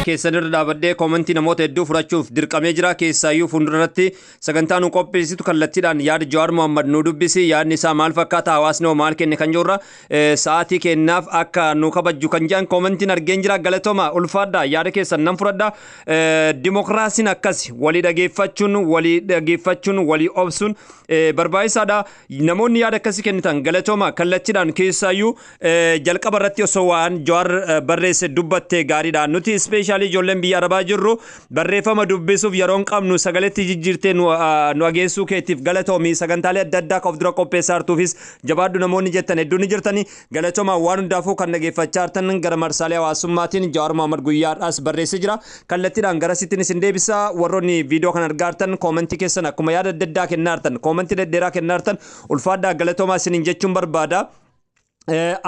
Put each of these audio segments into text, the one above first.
keessanirra dhaabadhee koomentii namoota hedduu fudhachuuf dirqamee jira keessaayyuu fuulduratti sagantaa nu qopheessitu kallattiidhaan yaada Jawaar Mohammed nu dubbisi yaadni isaa maal fakkaata hawaasni maal kenne kan jirra sa'aatii kennaaf akka nu kabajju kan jaan koomentiin argeen jira galatoma ulfaadha yaada keessan nan fudhadha dimokiraasiin akkas walii dhageeffachuun walii obsuun barbaachisaadha namoonni yaada akkasii kennitan galatoma kallattiidhaan keessaayyuu jalqaba irratti osoo waan Jawaar barreesse dubbatte gaariidhaan nuti especially ijoolleen biyya arabaa jirru barreeffama dubbisuuf yeroon qabnu sagaletti jijjiirtee nu ageessuu keetiif galatoomi sagantaalee adda addaa of dura qopheessaa jirtuufis jabaadhu namoonni jettan hedduun ni jirtani galatooma waan hundaafuu kan dhageeffachaa jirtan gara marsaalee hawaasummaatiin Jawaar Mohammed guyyaadhaas barreessee jira kallattiidhaan gara sittiin isin deebisa warroonni viidiyoo kan argaa jirtan koomentii keessan akkuma yaada adda addaa kennaa jirtan koomentii dhedheeraa kennaa jirtan ulfaadhaa galatooma isiniin jechuun barbaada.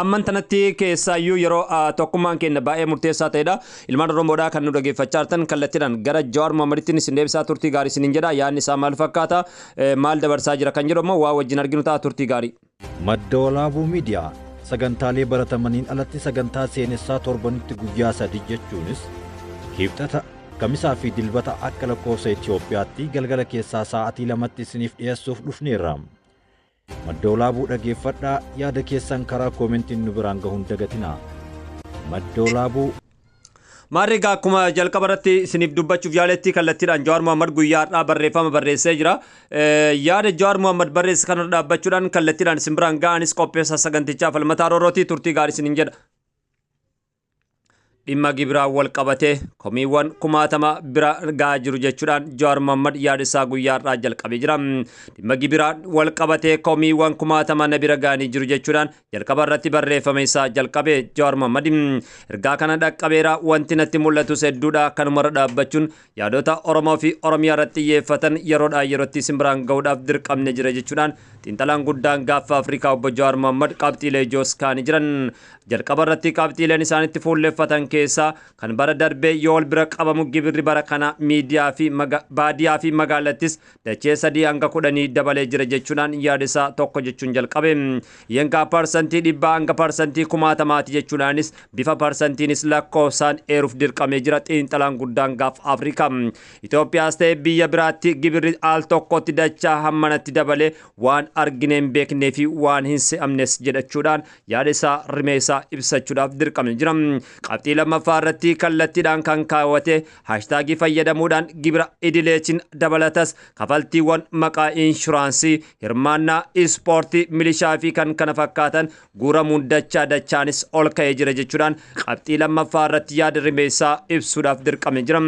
Amman tanatti keessaayyuu yeroo tokkummaan keenya baay'ee murteessaa ta'edha ilmaan Oromoodhaa kan nu dhageeffachaa jirtan kallattiidhaan gara Jawaar Mohammedittiin isin deebisaa turtii gaarii isiniin jedha yaadni isaa maal fakkaata maal dabarsaa jira kan jedhu ammoo waa wajjin arginu ta'a turtii gaarii. Madda Walaabuu Miidiyaa sagantaalee baratamaniin alatti sagantaa seenessaa torbanitti guyyaa 3 jechuunis kibxata kamisaa fi dilbata akka lakkoofsa Itoophiyaatti galgala keessaa sa'aatii 2tti isiniif dhiyeessuuf dhufneerra. Madda Walaabuu dhageeffadhaa yaada keessan karaa koomentiin nu biraan gahuun dagatinaa. Madda Walaabuu Maarrigaa akkuma jalqaba irratti isiniif dubbachuuf yaaletti kallattiidhaan Jawaar Mohammed guyyaadhaa barreeffama barreessee jira. Yaada Jawaar Mohammed barreesse kanarra dhaabbachuudhaan kallattiidhaan isin biraan ga'anis qopheessaa sagantichaa falmataa roorootii turtii gaarii isiniin jedha. Dhimma gibiraa wal qabatee komiiwwan kumaatama bira gaa jiru jechuudhaan Jawaar Mohammed yaada isaa guyyaadhaa jalqabee jira. Dhimma gibiraa wal qabatee komiiwwan kumaatama na bira gaanii jiru jechuudhaan jalqaba irratti barreeffame isaa jalqabee Jawaar Mohammed ergaa kana dhaqqabeera wanti natti mul'atus hedduudha kanumarra dhaabbachuun yaadota Oromoo fi Oromiyaa irratti xiyyeeffatan yeroodhaa yerootti isin biraan gahuudhaaf dirqamne jira jechuudhaan xiinxalaan guddaan gaafa Afrikaa obbo Jawaar Mohammed qabxiilee ijoos kaanii jiran jalqaba irratti qabxiileen isaanitti fuulleffatan keessa kan bara darbee yoo wal bira qabamu gibirri bara kana miidiyaa fi baadiyaa fi magaalattis dachee 3 hanga 10 dabalee jira jechuudhaan yaada isaa tokko jechuun jalqabe yengaa parsantii 100 hanga parsantii 1000 jechuudhaanis bifa parsantiinis lakkoofsaan eeruuf dirqamee jira xiinxalaan guddaan gaaf Afrikaa Itoophiyaas ta'e biyya biraatti gibirri al tokkotti dachaa hammanatti dabalee waan argineen beeknee fi waan hin se'amnes jedhachuudhaan yaada isaa rimeessaa ibsachuudhaaf dirqamee jira qabxii lammaffaa irratti kallattiidhaan kan kaawwate haashtaagii fayyadamuudhaan gibira idileetiin dabalatas kafaltiiwwan maqaa inshuraansii hirmaannaa ispoortii milishaa fi kan kana fakkaatan guuramuun dachaanis ol ka'ee jira jechuudhaan qabxii lammaffaa irratti yaada rimeessaa ibsuudhaaf dirqamee jira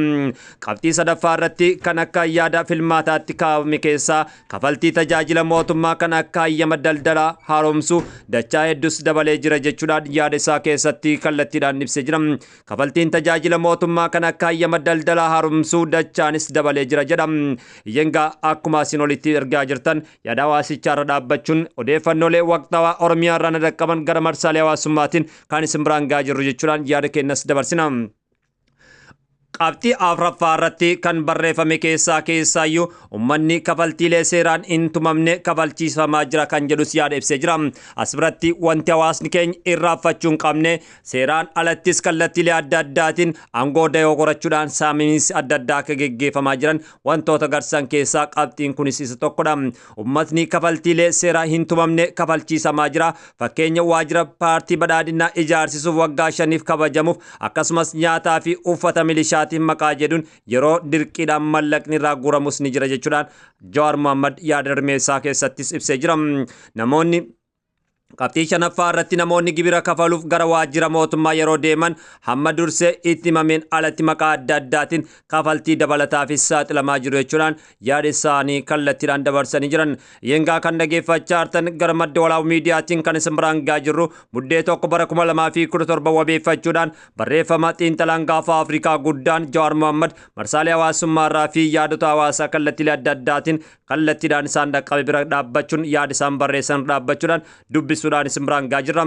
qabxii sadaffaa irratti kan akka yaada filmaataatti kaawwame keessaa kafaltii tajaajila mootummaa kan akka hayyama daldalaa haaromsuu dachaa hedduus dabalee jira jechuudhaan yaada isaa keessatti kallattiidhaan ibsee jira kafaltiin tajaajila mootummaa kan akka hayyama daldalaa haaromsuu dachaanis dabalee jira jedha yengaa akkuma isin olitti ergaa jirtan yaada hawaasichaa irra dhaabbachuun odeeffannoolee waqtaawaa Oromiyaa irraa na dhaqqaban gara marsaalee hawaasummaatiin kan isin biraan ga'aa jirru jechuudhaan yaada kennas dabarsina. Qabxii afuraffaa irratti kan barreeffame keessaayyuu ummanni kafaltiilee seeraan hin tumamne kafalchiifamaa jira kan jedhus yaada ibsee jira. As biratti wanti hawaasni keenya irraanfachuu hin qabne seeraan alattis kallattiilee adda addaatiin aangoo dayoo qorachuudhaan saamiinsi adda addaa akka geggeeffamaa jiran wantoota garsan keessaa qabxiin kunis isa tokkodha. Ummatni kafaltiilee seeraa hin tumamne kafalchiisamaa jira. Fakkeenya waajjira paartii badhaadhinaa ijaarsisuuf waggaa 5 kabajamuuf akkasumas nyaataa fi uffata milishaa maqaa jedhuun yeroo dirqiidhaan mallaqni irraa guuramus ni jira jechuudhaan Jawaar Mohammed yaada rimeessaa keessattis ibsee jira. Namoonni qabxii shanaffaa irratti namoonni gibira kafaluuf gara waajjira mootummaa yeroo deeman hamma dursee itti himameen alatti maqaa adda addaatiin kafaltii dabalataafis saaxilamaa jiru jechuudhaan yaada isaanii kallattiidhaan dabarsanii jiran yengaa kan dhageeffachaa jirtan gara madda walaabuu miidiyaatiin kan isin biraan ga'aa jirru buddee tokko bara 2017 wabeeffachuudhaan barreeffama xiinxalaan gaafa Afrikaa guddaan Jawaar Mohammed marsaalee hawaasummaa irraa fi yaadota hawaasaa kallattiilee adda addaatiin kallattiidhaan isaan dhaqqabe bira dhaabbachuun yaada isaan barreessan dhaabbachuudhaan dubbisuu dhiyeessuudhaan isin biraan gaa jirra.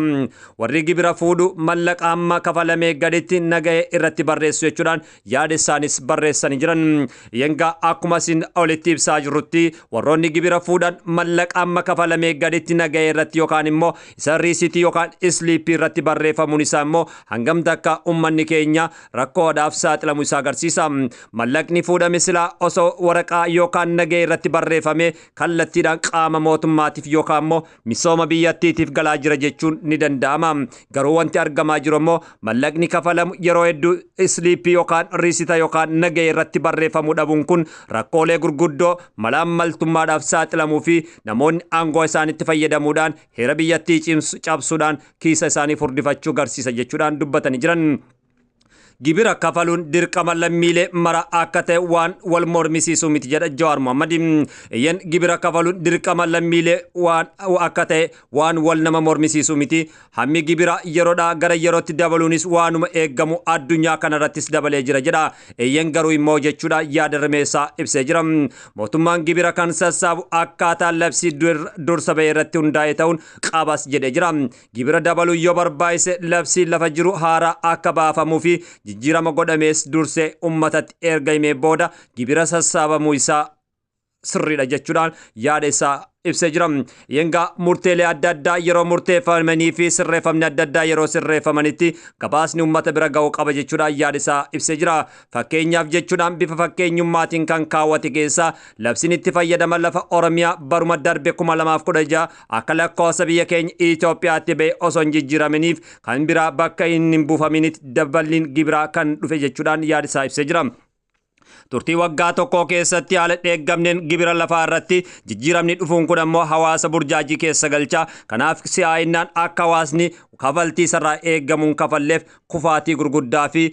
Warri gibira fuudhu mallaqa hamma kafalamee gaditti nagahee irratti barreessu jechuudhaan yaada isaanis barreessanii jiran. Yengaa akkuma isin olitti ibsaa jirrutti warroonni gibira fuudhan mallaqa hamma kafalamee gaditti nagahee irratti yookaan immoo isa riisitii yookaan isliipii irratti barreeffamuun isaa immoo hangam takka ummanni keenya rakkoodhaaf saaxilamu isaa agarsiisa. Mallaqni fuudhame silaa osoo waraqaa yookaan nagahee irratti barreeffame kallattiidhaan qaama mootummaatiif yookaan immoo misooma biyyattiitiif galaa jira jechuun ni danda'ama. Garuu wanti argamaa jiru immoo mallaqni kafalamu yeroo hedduu isliipii yookaan riisita yookaan nagahee irratti barreeffamuu dhabuun kun rakkoolee gurguddoo malaammaltummaadhaaf saaxilamuu fi namoonni aangoo isaanitti fayyadamuudhaan heera biyyattii cabsuudhaan kiisa isaanii furdifachuu agarsiisa jechuudhaan dubbatanii jiran. Gibira kafaluun dirqama lammiilee mara akka ta'e waan wal mormisiisu miti jedha Jawaar Mohammed. Iyyan gibira kafaluun dirqama lammiilee waan akka ta'e waan wal nama mormisiisu miti. Hammi gibira yeroodhaa gara yerootti dabaluunis waanuma eeggamu addunyaa kanarrattis dabalee jira jedha. Iyyan garuu immoo jechuudha yaada rimeessaa ibsee jira. Mootummaan gibira kan sassaabu akkaataa labsii dursa bahee irratti hundaa'e ta'uun qabas jedhee jira. Gibira dabaluu yoo barbaachise labsii lafa jiru haaraa akka baafamuu fi jijjiirama godhamees dursee ummatatti erga himee booda gibira sassaabamuu isaa sirriidha jechuudhaan yaada isaa ibsee jira. Yengaa murteelee adda addaa yeroo murteeffamanii fi sirreeffamni adda addaa yeroo sirreeffamanitti gabaasni ummata bira ga'uu qaba jechuudhaan yaada isaa ibsee jira. Fakkeenyaaf jechuudhaan bifa fakkeenyummaatiin kan kaawwate keessaa labsiin itti fayyadama lafa Oromiyaa baruma darbe 2016 akka lakkoofsa biyya keenya Itoophiyaatti ba'e osoo hin jijjiiraminiif kan biraa bakka hin buufaminitti daballiin gibiraa kan dhufe jechuudhaan yaada isaa ibsee jira. Turtii waggaa tokko keessatti haala dheeggamneen gibira lafaa irratti jijjiiramni dhufuun kun ammoo hawaasa burjaajii keessa galcha. Kanaaf si'aayinnaan akka hawaasni kafaltii sarraa eeggamuun kafalleef kufaatii gurguddaa fi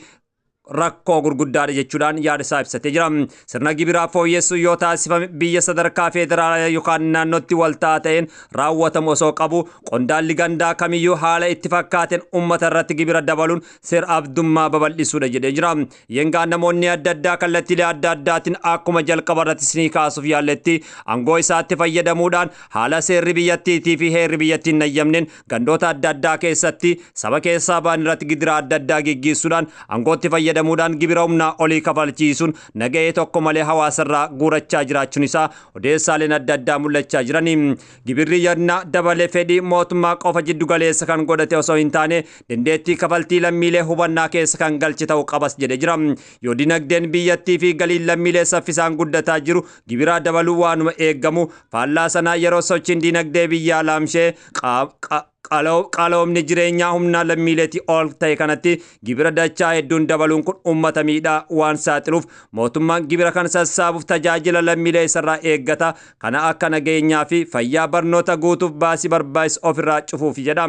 rakkoo gurguddaadha jechuudhaan yaada isaa ibsatee jira. Sirna gibiraa fooyyessuu yoo taasifame biyya sadarkaa federaalaa yookaan naannootti waltaa ta'een raawwatamu osoo qabu qondaalli gandaa kamiyyuu haala itti fakkaateen ummata irratti gibira dabaluun seera abdummaa babal'isuudha jedhee jira. Yengaa namoonni adda addaa kallattiilee adda addaatiin akkuma jalqaba irratti isinii kaasuuf yaalletti aangoo isaatti fayyadamuudhaan haala seerri biyyattiitii fi heerri biyyattiin nayyamneen gandoota adda addaa keessatti saba keessaa ba'an irratti gibira adda addaa geggeessuudhaan aangootti fayyadamuudhaan gibira humnaa olii kafalchiisuun nagahee tokko malee hawaasarraa guurachaa jiraachuun isaa odeessaaleen adda addaa mul'achaa jirani. Gibirri yannaa dabalee fedhii mootummaa qofa jiddu galeessa kan godhate osoo hin taane dandeettii kafaltii lammiilee hubannaa keessa kan galche ta'uu qabas jedhee jira. Yoo dinagdeen biyyattii fi galiin lammiilee saffisaan guddataa jiru gibiraa dabaluu waanuma eeggamu faallaa sanaa yeroo sochiin dinagdee biyyaa laamshee qaaloomni jireenyaa humna lammiileetii ol ta'e kanatti gibira dachaa hedduun dabaluun kun ummata miidhaa waan saaxiluuf mootummaan gibira kan sassaabuuf tajaajila lammiilee isarraa eeggata. Kana akka nageenyaa fi fayyaa barnoota guutuuf baasii barbaachisu ofirraa cufuuf jedha.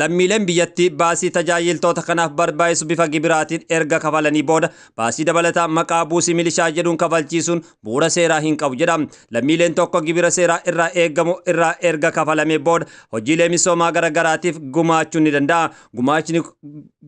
Lammiileen biyyattii baasii tajaajiltoota kanaaf barbaachisu bifa gibiraatiin erga kafalanii booda baasii dabalataa maqaa buusii milishaa jedhuun kafalchiisuun bu'uura seeraa hin qabu jedha. Lammiileen tokko gibira seeraa irraa eeggamu irraa erga kafalamee booda hojiilee misoomaa garagaraatiif gumaachuu ni danda'a.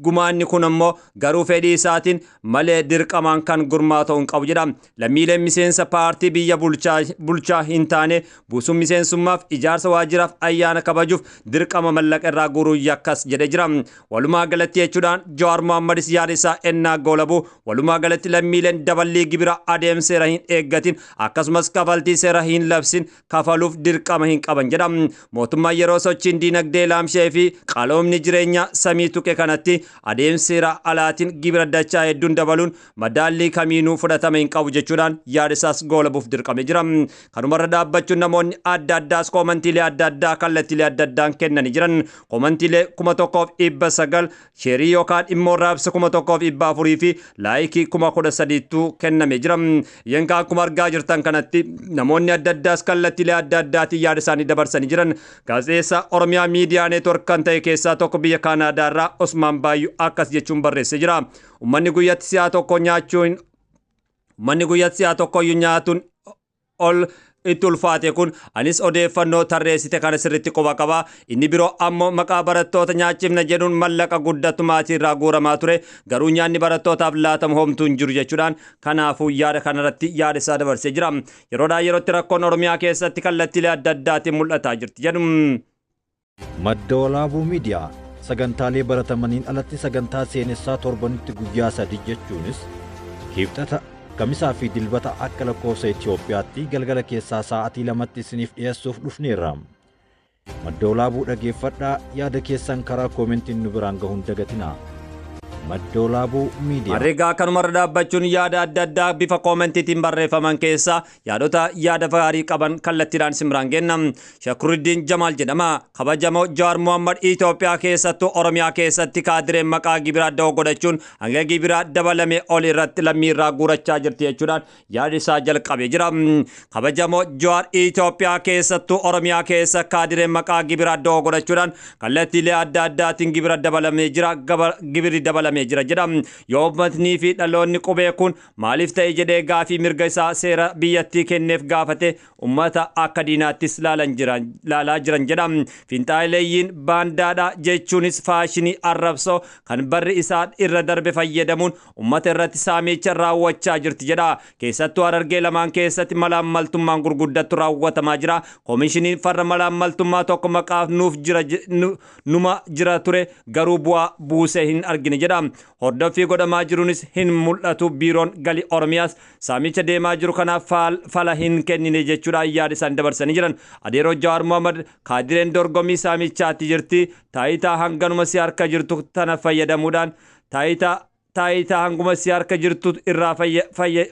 Gumaanni kun ammoo garuu fedhii isaatiin malee dirqamaan kan gurmaa'u hin qabu jedha. Lammiileen miseensa paartii biyya bulchaa hin taane buusuun miseensummaaf ijaarsa waajjiraaf ayyaana kabajuuf dirqama mallaqa irraa guuruu yakkas jedhee jira. Walumaa galatti jechuudhaan Jawaar Mohammed yaada isaa ennaa goolabu walumaa galatti lammiileen daballii gibira adeemsa seera hin eeggatin akkasumas kafaltii seera hin labsin kafaluuf dirqama hin qaban jedha. Mootummaan yeroo sochiin dinagdee laamshee fi qaaloomni jireenyaa samii tuqe kanatti adeemsa seera alaatiin gibira dachaa hedduun dabaluun madaallii kamiinuu fudhatama hin qabu jechuudhaan yaada isaas goolabuuf dirqame jira. Kanumarra dhaabbachuun namoonni adda addaas koomantiilee adda addaa kallattiilee adda addaan kennanii jiran. Koomantiilee 1,900 sheerii yookaan immoo raabsa 1,400 fi laayikii 13,000tu kennamee jira. Yengaa akkuma argaa jirtan kanatti namoonni adda addaas kallattiilee adda addaatiin yaada isaanii dabarsanii jiran. Gaazexeessaa Oromiyaa Miidiyaa Neetwork kan ta'e keessaa tokko biyya Kaanaadaa irraa Osmaan Baayyuu akkas jechuun barreessee jira. Uummanni guyyatti si'a tokko nyaatuun ol itti ulfaate kun anis odeeffannoo tarreessite kana sirriitti quba qaba. Inni biroo ammoo maqaa barattoota nyaachifna jedhuun mallaqa guddatu maatii irraa guuramaa ture. Garuu nyaanni barattootaaf laatamu homtuu hin jiru jechuudhaan kanaafuu yaada kanarratti yaada isaa dabarsee jira. Yeroodhaa yerootti rakkoon Oromiyaa keessatti kallattiilee adda addaatiin mul'ataa jirti jedhu. Madda Walaabuu Miidiyaa sagantaalee baratamaniin alatti sagantaa seenessaa torbanitti guyyaa 3 jechuunis kibxata kamisaa fi dilbata akka lakkoofsa Itoophiyaatti galgala keessaa sa'aatii 2tti isiniif dhiyeessuuf dhufneerra. Madda Walaabuu dhageeffadhaa, yaada keessan karaa koomentiin nu biraan gahuun dagatinaa. Madda Walaabuu Miidiyaa. Herregaa kanumarra dhaabbachuun yaada adda addaa bifa koomentiitiin barreeffaman keessa yaadota yaada gaarii qaban kallattiidhaan simraan kenna. Shakruddin Jamaal jedhama. Kabajamoo Jawaar Mohammed Itoophiyaa keessattuu Oromiyaa keessatti kaadireen maqaa gibiraa da'oo godhachuun hanga gibiraa dabalame ol irratti lammii irraa guurachaa jirti jechuudhaan yaada isaa jalqabee jira. Kabajamoo Jawaar Itoophiyaa keessattuu Oromiyaa keessa kaadireen maqaa gibiraa da'oo godhachuudhaan kallattiilee adda addaatiin gibira dabalamee jira. Gibirri dabalame jira jedha. Yoo uummatnii fi dhaloonni qubee kun maaliif ta'e jedhee gaafii mirga isaa seera biyyattii kenneef gaafate uummata akka diinaattis laalaa jiran jedha. Finxaaleeyyiin baandaadha jechuunis faashinii arrabsoo kan barri isaa irra darbe fayyadamuun uummata irratti saamicha raawwachaa jirti jedha. Keessattuu Harargee lamaan keessatti malaammaltummaan gurguddattu raawwatamaa jira. Koomishiniin farra malaammaltummaa tokko maqaaf numa jira ture garuu bu'aa buusee hin argine jedha. Hordoffii godhamaa jiruunis hin mul'atu. Biiroon galii Oromiyaas saamicha deemaa jiru kanaaf fala hin kennine jechuudhaan yaada isaan dabarsanii jiran. Adeeroo Jawaar Mohammed kaadireen dorgommii saamichaatti jirti. Taayitaa hanganuma si harka jirtu tana fayyadamuudhaan taayitaa hanguma si harka jirtu irraa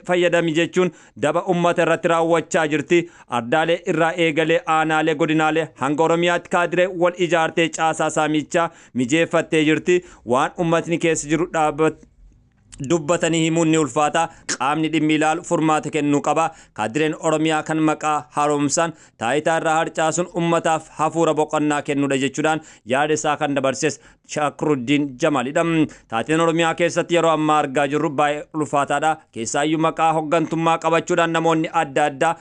fayyadami jechuun daba ummata irratti raawwachaa jirti. Ardaalee irraa eegalee aanaalee godinaalee hanga Oromiyaatti kaadiree wal ijaartee caasaa saamichaa mijeeffattee jirti. Waan ummatni keessa jiru dubbatanii himuun ni ulfaata. Qaamni dhimmi ilaalu furmaata kennuu qaba. Kaadireen Oromiyaa kan maqaa haaromsan taayitaa irraa harcaasuun ummataaf hafuura boqonnaa kennuudha jechuudhaan yaada isaa kan dabarses Shakruddin Jamaalidha. Taateen Oromiyaa keessatti yeroo ammaa argaa jirru baay'ee ulfaataadha. Keessaayyuu maqaa hoggantummaa qabachuudhaan namoonni adda addaa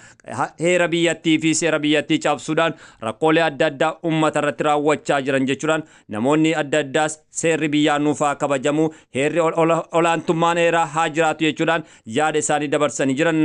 heera biyyattii fi seera biyyattii cabsuudhaan rakkoolee adda addaa ummata irratti raawwachaa jiran jechuudhaan namoonni adda addaas seerri biyyaa nuufaa kabajamu, heerri olaantummaan heeraa haa jiraatu jechuudhaan yaada isaanii dabarsanii jiran.